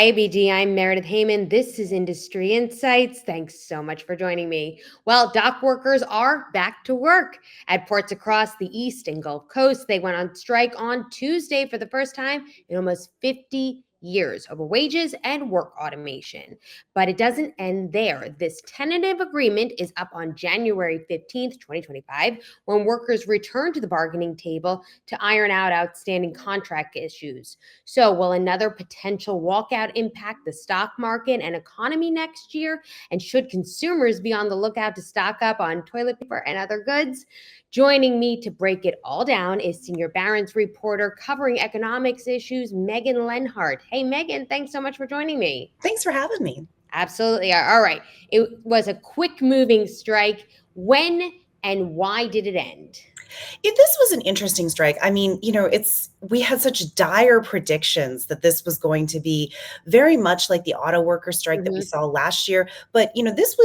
Hi, BD. I'm Meredith Heyman. This is Industry Insights. Thanks so much for joining me. Well, dock workers are back to work at ports across the East and Gulf Coast. They went on strike on Tuesday for the first time in almost 50 years over wages and work automation. But it doesn't end there. This tentative agreement is up on January 15th, 2025, when workers return to the bargaining table to iron out outstanding contract issues. So, will another potential walkout impact the stock market and economy next year? And should consumers be on the lookout to stock up on toilet paper and other goods? Joining me to break it all down is Senior Barron's reporter covering economics issues, Megan Leonhardt. Hey, Megan, thanks so much for joining me. Thanks for having me. Absolutely. All right. It was a quick moving strike. When and why did it end? This was an interesting strike. I mean, we had such dire predictions that this was going to be very much like the auto worker strike that we saw last year. But, this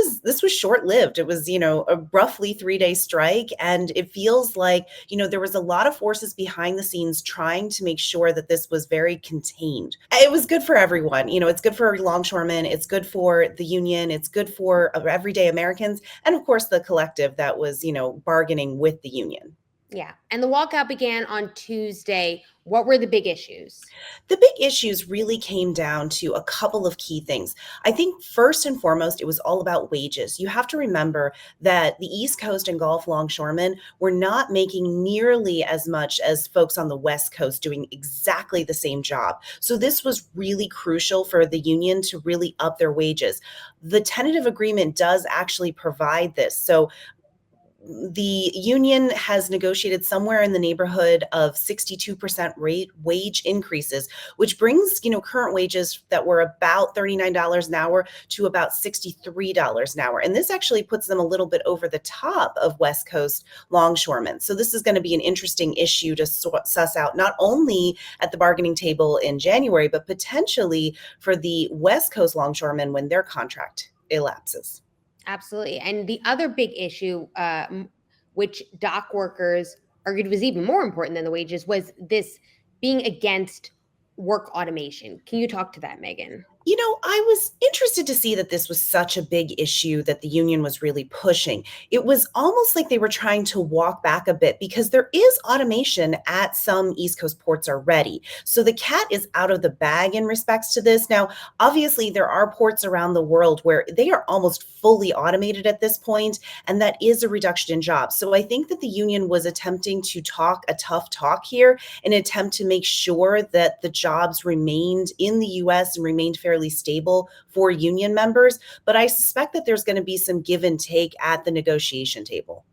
was short-lived. It was, a roughly 3-day strike. And it feels like, there was a lot of forces behind the scenes trying to make sure that this was very contained. It was good for everyone. It's good for longshoremen. It's good for the union. It's good for everyday Americans. And of course, the collective that was, bargaining with the union. Yeah. And the walkout began on Tuesday. What were the big issues? The big issues really came down to a couple of key things. I think first and foremost, it was all about wages. You have to remember that the East Coast and Gulf longshoremen were not making nearly as much as folks on the West Coast doing exactly the same job. So this was really crucial for the union to really up their wages. The tentative agreement does actually provide this. So the union has negotiated somewhere in the neighborhood of 62% wage increases, which brings, current wages that were about $39 an hour to about $63 an hour. And this actually puts them a little bit over the top of West Coast longshoremen. So this is going to be an interesting issue to suss out, not only at the bargaining table in January, but potentially for the West Coast longshoremen when their contract elapses. Absolutely. And the other big issue, which dock workers argued was even more important than the wages, was this being against work automation. Can you talk to that, Megan? I was interested to see that this was such a big issue that the union was really pushing. It was almost like they were trying to walk back a bit because there is automation at some East Coast ports already. So the cat is out of the bag in respects to this. Now, obviously, there are ports around the world where they are almost fully automated at this point, and that is a reduction in jobs. So I think that the union was attempting to talk a tough talk here in an attempt to make sure that the jobs remained in the U.S. and remained fairly stable for union members, but I suspect that there's going to be some give and take at the negotiation table.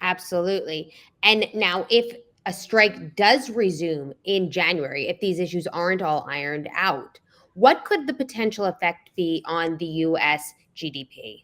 Absolutely. And now, if a strike does resume in January, if these issues aren't all ironed out, what could the potential effect be on the U.S. GDP?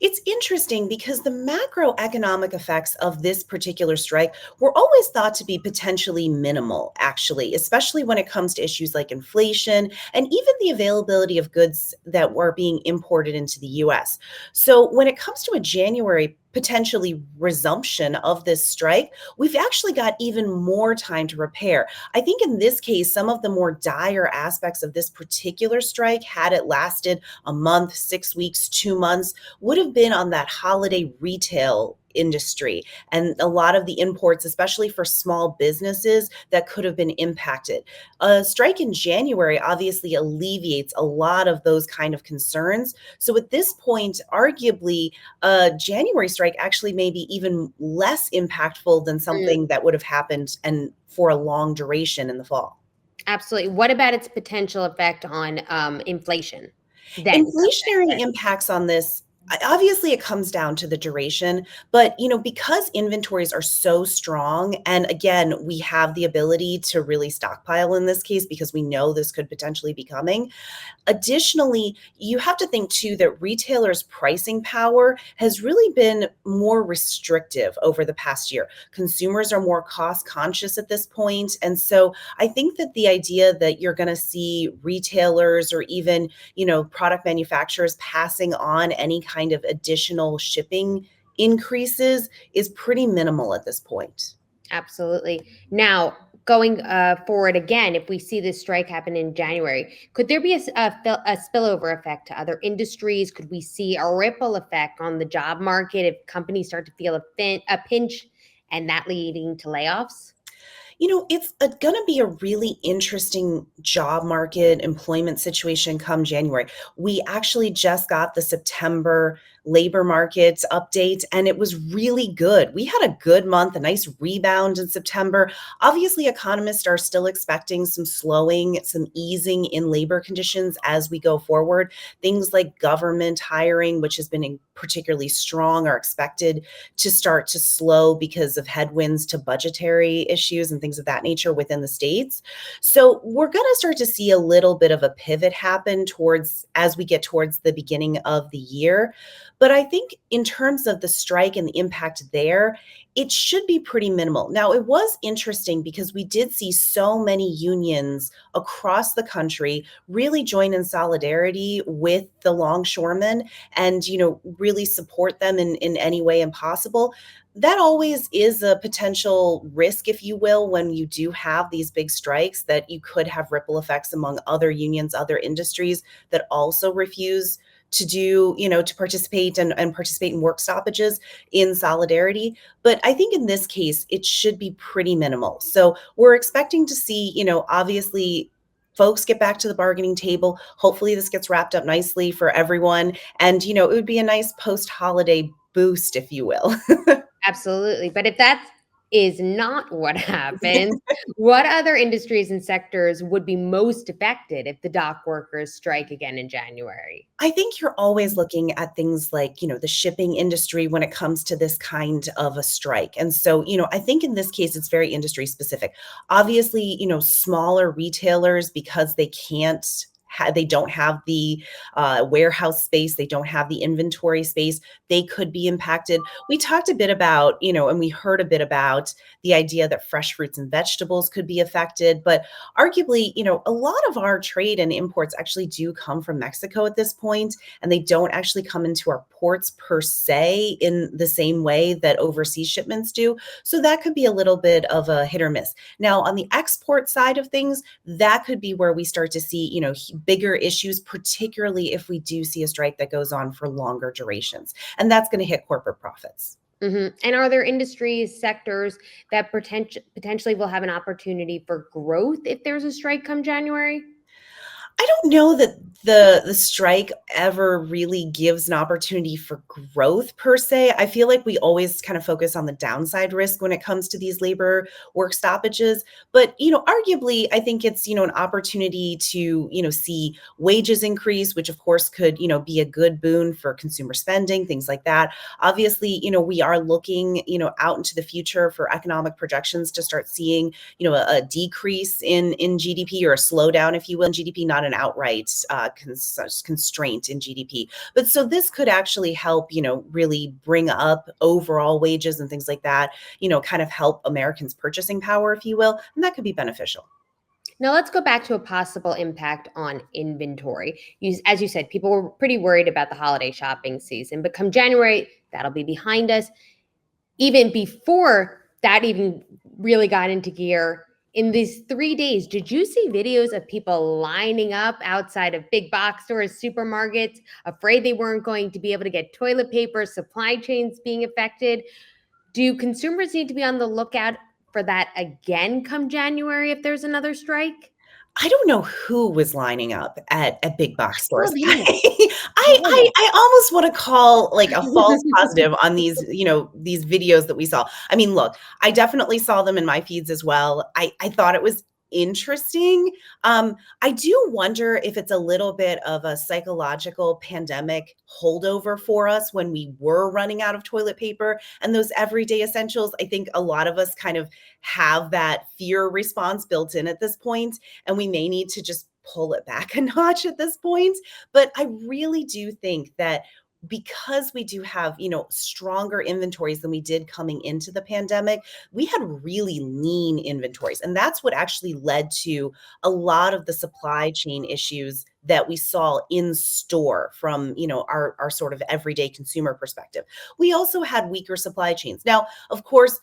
It's interesting because the macroeconomic effects of this particular strike were always thought to be potentially minimal, actually, especially when it comes to issues like inflation and even the availability of goods that were being imported into the US. So when it comes to a January potentially resumption of this strike, we've actually got even more time to repair. I think in this case, some of the more dire aspects of this particular strike, had it lasted a month, 6 weeks, 2 months, would have been on that holiday retail industry and a lot of the imports, especially for small businesses that could have been impacted. A strike in January obviously alleviates a lot of those kind of concerns. So at this point, arguably, a January strike actually may be even less impactful than something that would have happened and for a long duration in the fall. Absolutely. What about its potential effect on inflation? Inflationary impacts on this, obviously it comes down to the duration, but because inventories are so strong, and again, we have the ability to really stockpile in this case because we know this could potentially be coming. Additionally, you have to think too that retailers' pricing power has really been more restrictive over the past year. Consumers are more cost conscious at this point. And so I think that the idea that you're going to see retailers or even, product manufacturers passing on any kind of additional shipping increases is pretty minimal at this point. Absolutely. Now, going forward again, if we see this strike happen in January, could there be a spillover effect to other industries? Could we see a ripple effect on the job market if companies start to feel a pinch and that leading to layoffs? It's going to be a really interesting job market employment situation come January. We actually just got the September labor market update, and it was really good. We had a good month, a nice rebound in September. Obviously, economists are still expecting some slowing, some easing in labor conditions as we go forward. Things like government hiring, which has been particularly strong, are expected to start to slow because of headwinds to budgetary issues and things of that nature within the states. So we're going to start to see a little bit of a pivot happen towards as we get towards the beginning of the year. But I think in terms of the strike and the impact there, it should be pretty minimal. Now, it was interesting because we did see so many unions across the country really join in solidarity with the longshoremen and, really support them in any way impossible. That always is a potential risk, if you will, when you do have these big strikes, that you could have ripple effects among other unions, other industries that also refuse to do, to participate and participate in work stoppages in solidarity. But I think in this case, it should be pretty minimal. So we're expecting to see, obviously folks get back to the bargaining table. Hopefully this gets wrapped up nicely for everyone. And, it would be a nice post-holiday boost, if you will. Absolutely. But if that is not what happens, what other industries and sectors would be most affected if the dock workers strike again in January? I think you're always looking at things like, the shipping industry when it comes to this kind of a strike. And so, I think in this case, it's very industry specific. Obviously, smaller retailers, because they don't have the warehouse space, they don't have the inventory space, they could be impacted. We talked a bit about, and we heard a bit about the idea that fresh fruits and vegetables could be affected. But arguably, a lot of our trade and imports actually do come from Mexico at this point, and they don't actually come into our ports per se in the same way that overseas shipments do. So that could be a little bit of a hit or miss. Now, on the export side of things, that could be where we start to see, bigger issues, particularly if we do see a strike that goes on for longer durations. And that's going to hit corporate profits. And are there industries, sectors that potentially will have an opportunity for growth if there's a strike come January? I don't know that the strike ever really gives an opportunity for growth per se. I feel like we always kind of focus on the downside risk when it comes to these labor work stoppages. But, arguably, I think it's, an opportunity to, see wages increase, which of course could, be a good boon for consumer spending, things like that. Obviously, we are looking, out into the future for economic projections to start seeing, a decrease in GDP, or a slowdown, if you will, in GDP, not an outright constraint in GDP. But so this could actually help, really bring up overall wages and things like that, kind of help Americans' purchasing power, if you will, and that could be beneficial. Now let's go back to a possible impact on inventory. As you said, people were pretty worried about the holiday shopping season, but come January, that'll be behind us. Even before that even really got into gear, in these 3 days, did you see videos of people lining up outside of big box stores, supermarkets, afraid they weren't going to be able to get toilet paper, supply chains being affected? Do consumers need to be on the lookout for that again come January if there's another strike? I don't know who was lining up at big box Saw stores. videos. I almost want to call like a false positive on these, these videos that we saw. I mean, look, I definitely saw them in my feeds as well. I thought it was interesting. I do wonder if it's a little bit of a psychological pandemic holdover for us when we were running out of toilet paper and those everyday essentials. I think a lot of us kind of have that fear response built in at this point, and we may need to just pull it back a notch at this point. But I really do think that because we do have, stronger inventories than we did coming into the pandemic, we had really lean inventories. And that's what actually led to a lot of the supply chain issues that we saw in store from, our sort of everyday consumer perspective. We also had weaker supply chains. Now, of course,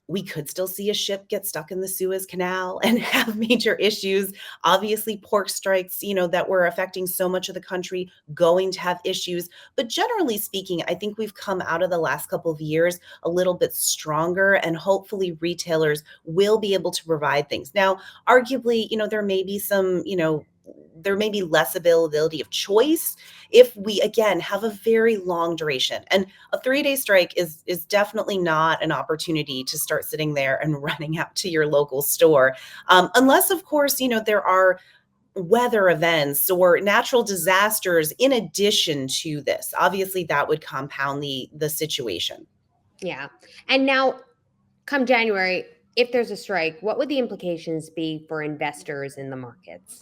We could still see a ship get stuck in the Suez Canal and have major issues. Obviously, pork strikes, that were affecting so much of the country, going to have issues. But generally speaking, I think we've come out of the last couple of years a little bit stronger, and hopefully retailers will be able to provide things. Now, arguably, there may be less availability of choice if we again have a very long duration. And a 3-day strike is definitely not an opportunity to start sitting there and running out to your local store, unless of course there are weather events or natural disasters in addition to this. Obviously that would compound the situation. Yeah. And now, come January, if there's a strike, what would the implications be for investors in the markets?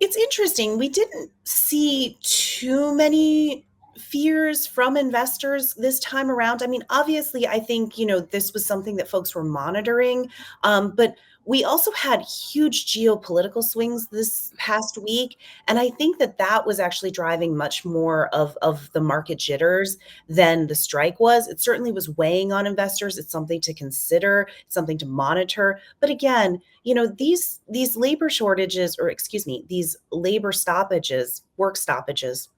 It's interesting. We didn't see too many fears from investors this time around. I mean, obviously, I think, this was something that folks were monitoring. But we also had huge geopolitical swings this past week. And I think that that was actually driving much more of the market jitters than the strike was. It certainly was weighing on investors. It's something to consider, something to monitor. But again, these labor shortages, or excuse me, these labor stoppages, work stoppages,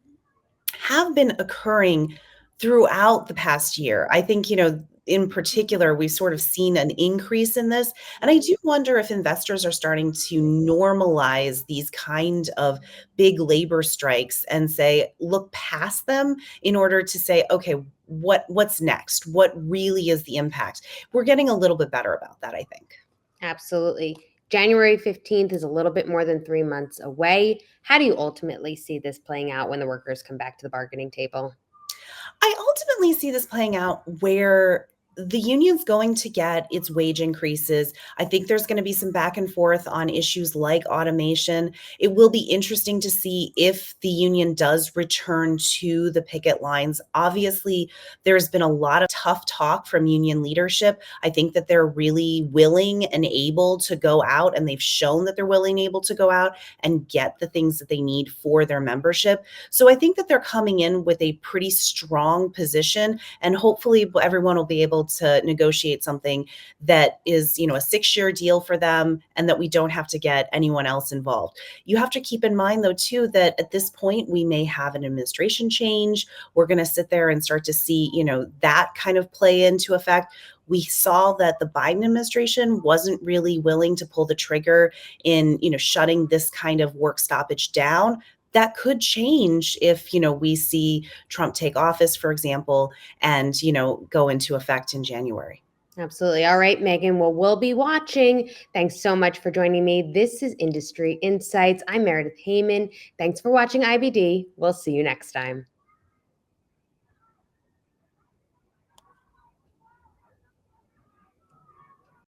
have been occurring throughout the past year. I think, in particular, we've sort of seen an increase in this. And I do wonder if investors are starting to normalize these kind of big labor strikes and say, look past them in order to say, okay, what's next? What really is the impact? We're getting a little bit better about that, I think. Absolutely. January 15th is a little bit more than 3 months away. How do you ultimately see this playing out when the workers come back to the bargaining table? I ultimately see this playing out where the union's going to get its wage increases. I think there's going to be some back and forth on issues like automation. It will be interesting to see if the union does return to the picket lines. Obviously, there's been a lot of tough talk from union leadership. I think that they're really willing and able to go out, and they've shown that they're willing and able to go out and get the things that they need for their membership. So I think that they're coming in with a pretty strong position, and hopefully everyone will be able to negotiate something that is, a 6-year deal for them, and that we don't have to get anyone else involved. You have to keep in mind, though, too, that at this point we may have an administration change. We're going to sit there and start to see, that kind of play into effect. We saw that the Biden administration wasn't really willing to pull the trigger in, shutting this kind of work stoppage down. That could change if, we see Trump take office, for example, and, go into effect in January. Absolutely. All right, Megan. Well, we'll be watching. Thanks so much for joining me. This is Industry Insights. I'm Meredith Heyman. Thanks for watching IBD. We'll see you next time.